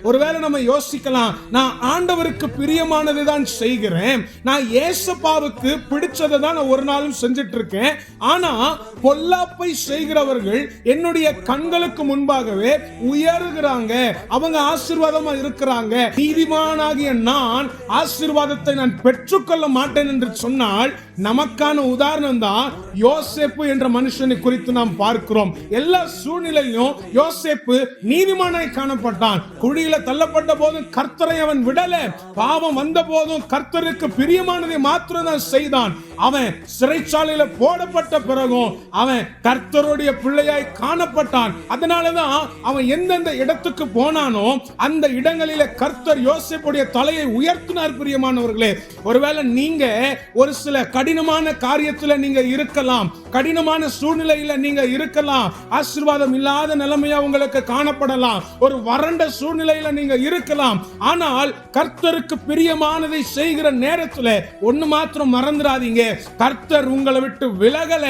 ஒருவேளை நம்ம யோசிக்கலாம், நான் ஆண்டவருக்கு பிரியமானதை தான் செய்கிறேன், நான் ஏசப்பாவுக்கு பிடிச்சதை தான் நான் ஒரு நாளும் செஞ்சிட்டு இருக்கேன், ஆனா பொல்லாப்பை செய்கிறவர்கள் என்னுடைய கண்களுக்கு முன்பாகவே உயர்கிறாங்க, அவங்க ஆசீர்வாதமா இருக்கிறாங்க, நீதிமானாகிய நான் ஆசீர்வாதத்தை நான் பெற்றுக்கொள்ள மாட்டேன் என்று சொன்னால், நமக்கான உதாரணம் தான் யோசேப்பு என்ற மனுஷனை குறித்து நாம் பார்க்கிறோம். எல்லா சூழ்நிலையிலும் யோசேப்பு நீதிமானாய் காணப்பட்டான். குழியில தள்ளப்பட்ட போதும் கர்த்தரை அவன் விடல, பாவம் வந்த போதும் கர்த்தருக்கு பிரியமானதை மாத்திரம் தான் செய்தான். அவன் சிறைச்சாலையில போடப்பட்ட பிறகும் அவன் கர்த்தருடைய பிள்ளையாய் காணப்பட்டான். அதனாலதான் அவன் எந்தெந்த இடத்துக்கு போனானோ அந்த இடங்களில கர்த்தர் யோசேப்புடைய தலையை உயர்த்தினார். பிரியமானவர்களே, ஒருவேளை நீங்க ஒரு சில கடினமான காரியத்துல நீங்க இருக்கலாம், கடினமான சூழ்நிலையில நீங்க இருக்கலாம், ஆசீர்வாதம் இல்லாத நிலைமையா உங்களுக்கு காணப்படலாம், ஒரு வறண்ட சூழ்நிலையில நீங்க இருக்கலாம். ஆனால் கர்த்தருக்கு பிரியமானதை செய்கிற நேரத்துல ஒண்ணு மாத்திரம் மறந்துடாதீங்க, கர்த்தர் உங்களை விட்டு விலகல.